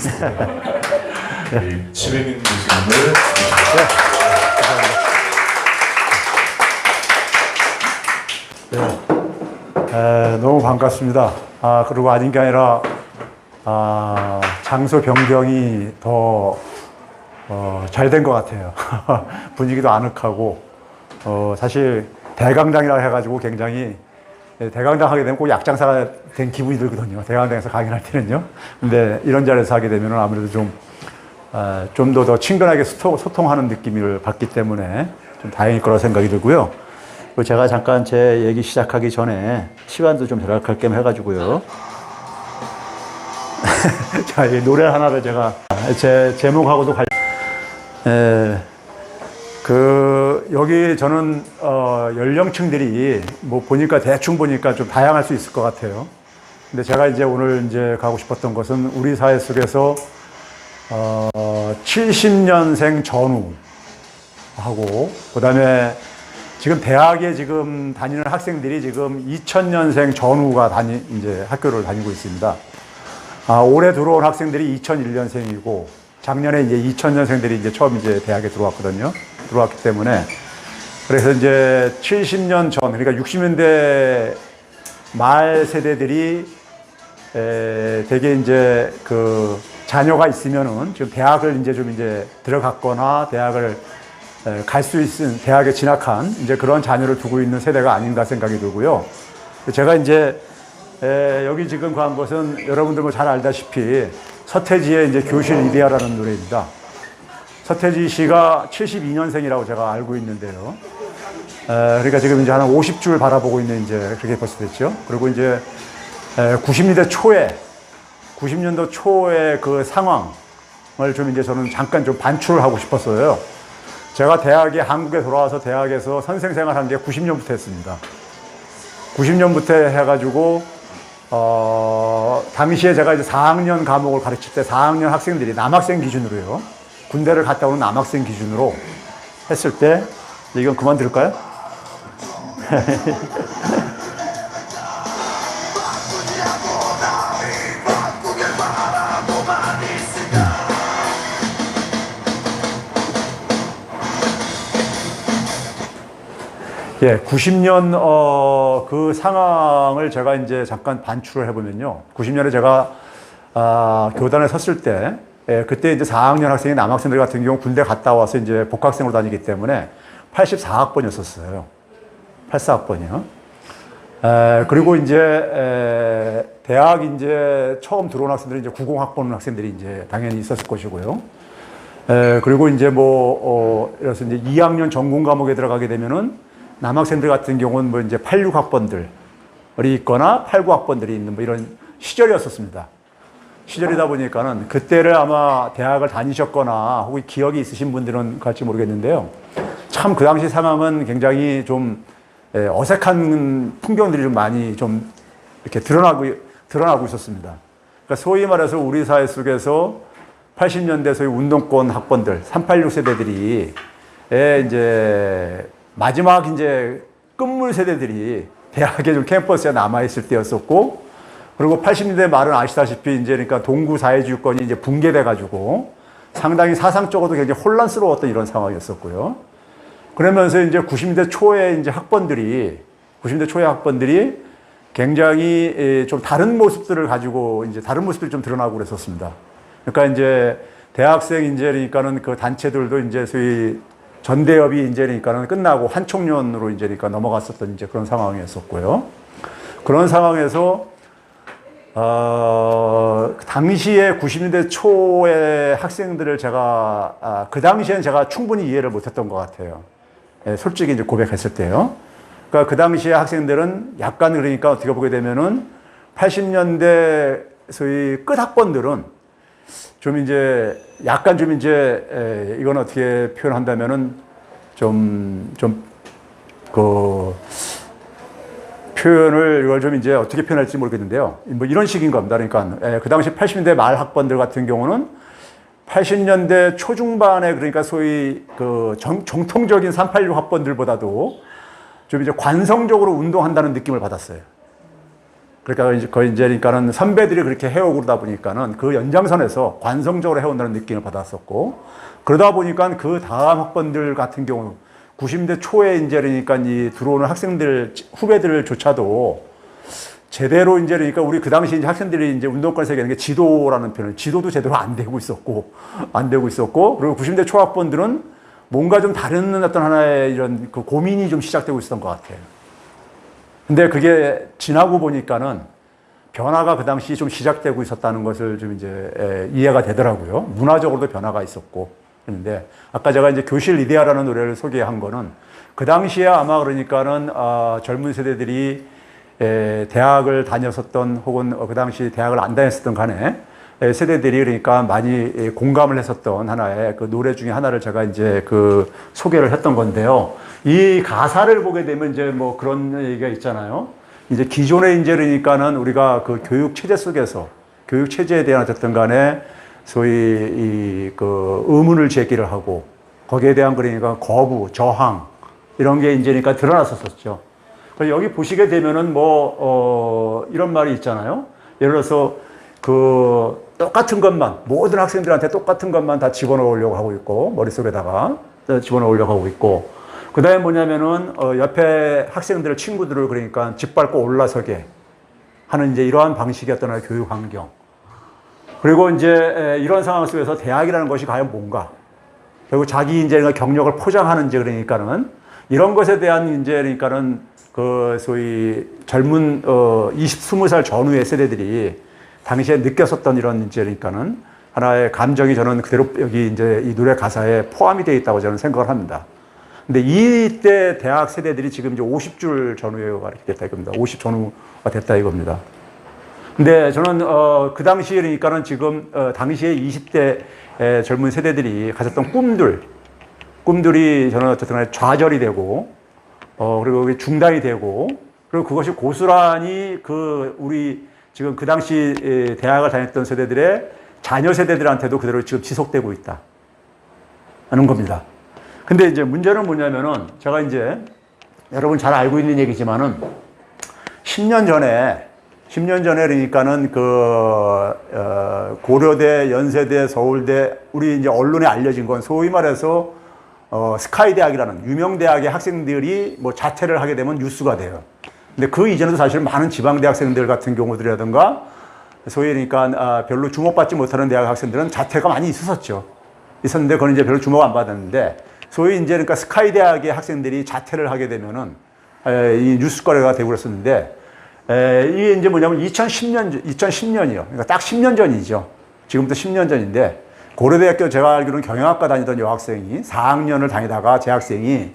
하겠습니다. 네. 치매민 교수님을 너무 반갑습니다. 그리고 아닌 게 아니라 장소 변경이 더 잘 된 것 같아요. 분위기도 아늑하고 사실 대강당이라고 해가지고 굉장히 대강당 하게 되면 꼭 약장사가 된 기분이 들거든요. 대강당에서 강연할 때는요. 근데 이런 자리에서 하게 되면 아무래도 좀 더 친근하게 소통하는 느낌을 받기 때문에 좀 다행일 거라 생각이 들고요. 그리고 제가 잠깐 제 얘기 시작하기 전에 시간도 좀 절약할 겸 해가지고요. 자, 이 노래 하나를 제가 제 제목하고도 여기 저는 연령층들이 뭐 보니까 대충 보니까 좀 다양할 수 있을 것 같아요. 근데 제가 이제 오늘 이제 가고 싶었던 것은 우리 사회 속에서 70년생 전후하고 그다음에 지금 대학에 지금 다니는 학생들이 지금 2000년생 전후가 이제 학교를 다니고 있습니다. 올해 들어온 학생들이 2001년생이고 작년에 이제 2000년생들이 이제 처음 이제 대학에 들어왔기 때문에 그래서 이제 70년 전 그러니까 60년대 말 세대들이 되게 이제 그 자녀가 있으면은 지금 대학을 이제 좀 이제 들어갔거나 대학을 갈 수 있는 대학에 진학한 이제 그런 자녀를 두고 있는 세대가 아닌가 생각이 들고요. 제가 이제 여기 지금 간 것은 여러분들 뭐 잘 알다시피 서태지의 이제 교실 이데아라는 노래입니다. 서태지 씨가 72년생이라고 제가 알고 있는데요. 그러니까 지금 이제 한 50줄 바라보고 있는 이제 그렇게 벌써 됐죠. 그리고 이제 90년대 초의 그 상황을 좀 이제 저는 잠깐 좀 반출을 하고 싶었어요. 제가 한국에 돌아와서 대학에서 선생 생활한 게 90년부터 했습니다. 90년부터 해가지고, 당시에 제가 이제 4학년 과목을 가르칠 때 4학년 학생들이 남학생 기준으로요. 군대를 갔다 오는 남학생 기준으로 했을 때, 이건 그만 들을까요? 예, 90년, 그 상황을 제가 이제 잠깐 반출을 해보면요. 90년에 제가, 교단에 섰을 때, 그때 이제 4학년 학생이 남학생들 같은 경우 군대 갔다 와서 이제 복학생으로 다니기 때문에 84학번이었었어요. 84학번이요. 그리고 이제, 대학 이제 처음 들어온 학생들이 이제 90학번 학생들이 이제 당연히 있었을 것이고요. 그리고 이제 그래서 이제 2학년 전공 과목에 들어가게 되면은 남학생들 같은 경우는 뭐 이제 86학번들이 있거나 89학번들이 있는 뭐 이런 시절이었었습니다. 시절이다 보니까는 그때를 아마 대학을 다니셨거나 혹은 기억이 있으신 분들은 갈지 모르겠는데요. 참 그 당시 상황은 굉장히 좀 어색한 풍경들이 좀 많이 좀 이렇게 드러나고 있었습니다. 그러니까 소위 말해서 우리 사회 속에서 80년대 소위 운동권 학번들, 386 세대들이 이제 마지막 이제 끝물 세대들이 대학의 좀 캠퍼스에 남아있을 때였었고, 그리고 80년대 말은 아시다시피 이제 그러니까 동구 사회주의권이 이제 붕괴돼가지고 상당히 사상적으로도 굉장히 혼란스러웠던 이런 상황이었었고요. 그러면서 이제 90년대 초에 이제 90년대 초의 학번들이 굉장히 좀 다른 모습들을 가지고 이제 다른 모습들이 좀 드러나고 그랬었습니다. 그러니까 이제 대학생 이제 그러니까는 그 단체들도 이제 소위 전대협이 이제 그러니까는 끝나고 한총련으로 이제 그러니까 넘어갔었던 이제 그런 상황이었었고요. 그런 상황에서 당시에 90년대 초의 학생들을 제가 그 당시엔 제가 충분히 이해를 못했던 것 같아요. 솔직히 이제 고백했을 때요. 그러니까 그 당시에 학생들은 약간 그러니까 어떻게 보게 되면은 80년대 소위 끝 학번들은 좀 이제 약간 좀 이제 이건 어떻게 표현한다면은 그 표현을 이걸 좀 이제 어떻게 표현할지 모르겠는데요. 뭐 이런 식인 겁니다. 그러니까 그 당시 80년대 말 학번들 같은 경우는 80년대 초중반에 그러니까 소위 그 정통적인 386 학번들보다도 좀 이제 관성적으로 운동한다는 느낌을 받았어요. 그러니까 이제 거의 이제 그러니까는 선배들이 그렇게 해오고 그러다 보니까는 그 연장선에서 관성적으로 해온다는 느낌을 받았었고, 그러다 보니까 그 다음 학번들 같은 경우 90대 초에 이제 그러니까 이 들어오는 학생들 후배들조차도 제대로 이제 그러니까 우리 그 당시 이제 학생들이 이제 운동권에서 얘기하는 게 지도라는 표현, 지도도 제대로 안 되고 있었고, 그리고 90대 초 학번들은 뭔가 좀 다른 어떤 하나의 이런 그 고민이 좀 시작되고 있었던 것 같아요. 근데 그게 지나고 보니까는 변화가 그 당시 좀 시작되고 있었다는 것을 좀 이제 이해가 되더라고요. 문화적으로도 변화가 있었고. 그런데 아까 제가 이제 교실 이데아라는 노래를 소개한 거는 그 당시에 아마 그러니까는 젊은 세대들이 대학을 다녔었던 혹은 그 당시 대학을 안 다녔었던 간에 세대들이 그러니까 많이 공감을 했었던 하나의 그 노래 중에 하나를 제가 이제 그 소개를 했던 건데요. 이 가사를 보게 되면 이제 뭐 그런 얘기가 있잖아요. 이제 기존에 이제 그러니까는 우리가 그 교육 체제 속에서 교육 체제에 대한 어쨌든 간에 소위 그 의문을 제기를 하고 거기에 대한 그러니까 거부, 저항 이런 게 이제 그러니까 드러났었죠. 그래서 여기 보시게 되면은 이런 말이 있잖아요. 예를 들어서 그 똑같은 것만 모든 학생들한테 똑같은 것만 다 집어넣으려고 하고 있고 머릿속에다가 집어넣으려고 하고 있고 그 다음에 뭐냐면은 옆에 학생들 친구들을 그러니까 짓밟고 올라서게 하는 이제 이러한 방식이었던 하나의 교육 환경. 그리고 이제 이런 상황 속에서 대학이라는 것이 과연 뭔가, 그리고 자기 이제 경력을 포장하는 이제 그러니까는 이런 것에 대한 이제 그러니까는 그 소위 젊은 20살 전후의 세대들이 당시에 느꼈었던 이런 이제 그러니까는 하나의 감정이 저는 그대로 여기 이제 이 노래 가사에 포함이 되어 있다고 저는 생각을 합니다. 근데 이때 대학 세대들이 지금 이제 50줄 전후가 됐다 이겁니다. 50 전후가 됐다 이겁니다. 근데 저는 그 당시에 그러니까는 지금 당시에 20대 젊은 세대들이 가졌던 꿈들이 저는 어쨌든 간에 좌절이 되고 그리고 중단이 되고 그리고 그것이 고스란히 그 우리 지금 그 당시 대학을 다녔던 세대들의 자녀 세대들한테도 그대로 지금 지속되고 있다 하는 겁니다. 근데 이제 문제는 뭐냐면은 제가 이제 여러분 잘 알고 있는 얘기지만은 10년 전에 그러니까는 고려대, 연세대, 서울대 우리 이제 언론에 알려진 건 소위 말해서 스카이 대학이라는 유명 대학의 학생들이 뭐 자퇴를 하게 되면 뉴스가 돼요. 근데 그 이전에도 사실 많은 지방 대학생들 같은 경우들이라든가 소위 그러니까 별로 주목받지 못하는 대학 학생들은 자퇴가 많이 있었는데 그건 이제 별로 주목 안 받았는데 소위 이제 그러니까 스카이 대학의 학생들이 자퇴를 하게 되면은 이 뉴스거리가 되고 그랬었는데 이게 이제 뭐냐면 2010년이요. 그러니까 딱 10년 전이죠. 지금부터 10년 전인데 고려대학교 제가 알기로는 경영학과 다니던 여학생이 4학년을 다니다가 재학생이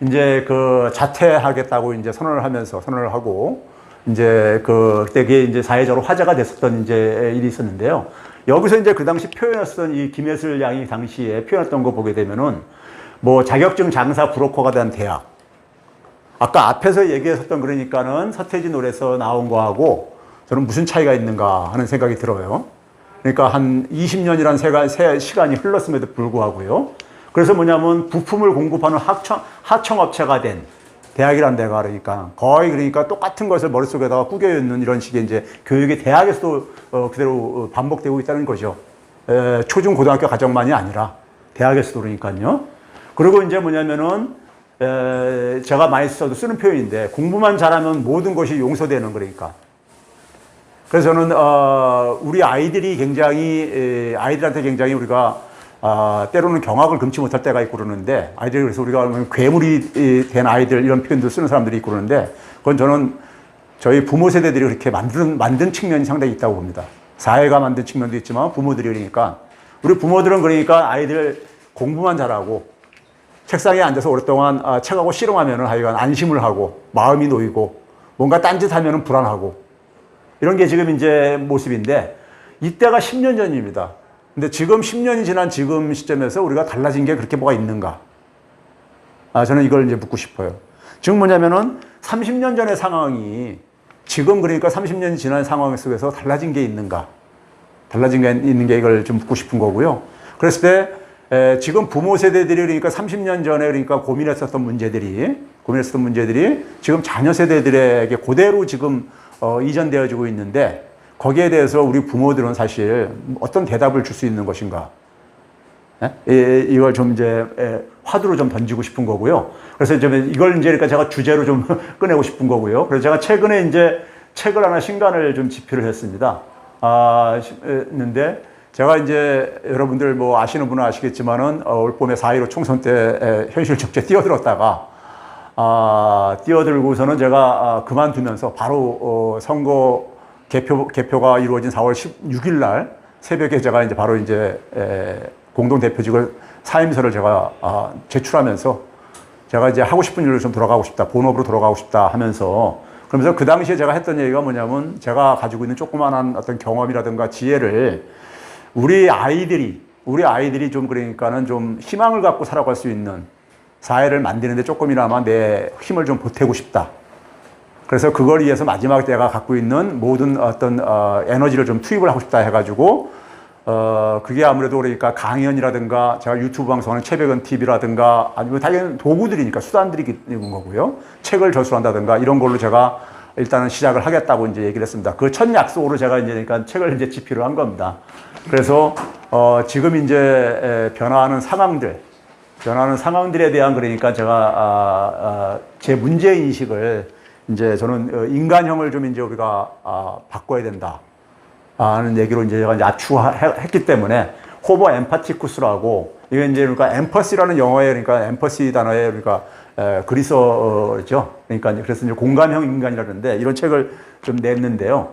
이제 그 자퇴하겠다고 이제 선언을 하고 이제 그때 그게 이제 사회적으로 화제가 됐었던 이제 일이 있었는데요. 여기서 이제 그 당시 표현했던 이 김혜슬 양이 당시에 표현했던 거 보게 되면은 뭐 자격증 장사 브로커가 된 대학. 아까 앞에서 얘기했었던 그러니까는 서태지 노래에서 나온 거하고 저는 무슨 차이가 있는가 하는 생각이 들어요. 그러니까 한 20년이라는 시간이 흘렀음에도 불구하고요. 그래서 뭐냐면 부품을 공급하는 하청업체가 된 대학이란 데가 그러니까 거의 그러니까 똑같은 것을 머릿속에다가 꾸겨 있는 이런 식의 이제 교육이 대학에서도 그대로 반복되고 있다는 거죠. 초중 고등학교 과정만이 아니라 대학에서도 그러니까요. 그리고 이제 뭐냐면은 제가 많이 쓰는 표현인데 공부만 잘하면 모든 것이 용서되는 그러니까. 그래서 저는 우리 아이들이 굉장히 아이들한테 굉장히 우리가 때로는 경악을 금치 못할 때가 있고 그러는데 아이들이 그래서 우리가 괴물이 된 아이들 이런 표현도 쓰는 사람들이 있고 그러는데 그건 저는 저희 부모 세대들이 그렇게 만든 측면이 상당히 있다고 봅니다. 사회가 만든 측면도 있지만 부모들이 그러니까 우리 부모들은 그러니까 아이들 공부만 잘하고 책상에 앉아서 오랫동안 책하고 씨름하면은 하여간 안심을 하고 마음이 놓이고 뭔가 딴짓하면은 불안하고 이런 게 지금 이제 모습인데 이때가 10년 전입니다. 근데 지금 10년이 지난 지금 시점에서 우리가 달라진 게 그렇게 뭐가 있는가? 저는 이걸 이제 묻고 싶어요. 지금 뭐냐면은 30년 전의 상황이 지금 그러니까 30년이 지난 상황 속에서 달라진 게 있는가? 달라진 게 있는 게 이걸 좀 묻고 싶은 거고요. 그랬을 때 지금 부모 세대들이 그러니까 30년 전에 그러니까 고민했었던 문제들이 지금 자녀 세대들에게 그대로 지금 이전되어지고 있는데 거기에 대해서 우리 부모들은 사실 어떤 대답을 줄 수 있는 것인가? 이걸 좀 이제 화두로 좀 던지고 싶은 거고요. 그래서 좀 이걸 이제 그러니까 제가 주제로 좀 꺼내고 싶은 거고요. 그래서 제가 최근에 이제 책을 하나 신간을 좀 집필을 했습니다. 했는데 제가 이제 여러분들 뭐 아시는 분은 아시겠지만은 올 봄에 4.15 총선 때 현실 적재 뛰어들었다가 뛰어들고서는 제가 그만두면서 바로 선거 개표가 이루어진 4월 16일 날 새벽에 제가 이제 바로 이제 공동대표직을 사임서를 제가 제출하면서 제가 이제 하고 싶은 일로 좀 돌아가고 싶다, 본업으로 돌아가고 싶다 하면서 그러면서 그 당시에 제가 했던 얘기가 뭐냐면 제가 가지고 있는 조그마한 어떤 경험이라든가 지혜를 우리 아이들이 좀 그러니까는 좀 희망을 갖고 살아갈 수 있는 사회를 만드는데 조금이나마 내 힘을 좀 보태고 싶다. 그래서 그걸 위해서 마지막에 내가 갖고 있는 모든 어떤 에너지를 좀 투입을 하고 싶다 해가지고 그게 아무래도 그러니까 강연이라든가 제가 유튜브 방송하는 최백은 TV라든가 아니면 당연히 도구들이니까 수단들이 있는 거고요. 책을 저술한다든가 이런 걸로 제가 일단은 시작을 하겠다고 이제 얘기를 했습니다. 그 첫 약속으로 제가 이제 그러니까 책을 이제 집필을 한 겁니다. 그래서 지금 이제 변화하는 상황들에 대한 그러니까 제가 제 문제 인식을 이제 저는 인간형을 좀 이제 우리가 바꿔야 된다. 하는 얘기로 이제 제가 이제 압축했기 때문에 호모 엠파티쿠스라고 이게 이제 그러니까 엠퍼시라는 영어에 그러니까 엠퍼시 단어에 그러니까 그리스어죠. 그러니까 그래서 이제 공감형 인간이라는데 이런 책을 좀 냈는데요.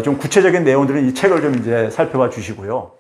좀 구체적인 내용들은 이 책을 좀 이제 살펴봐 주시고요.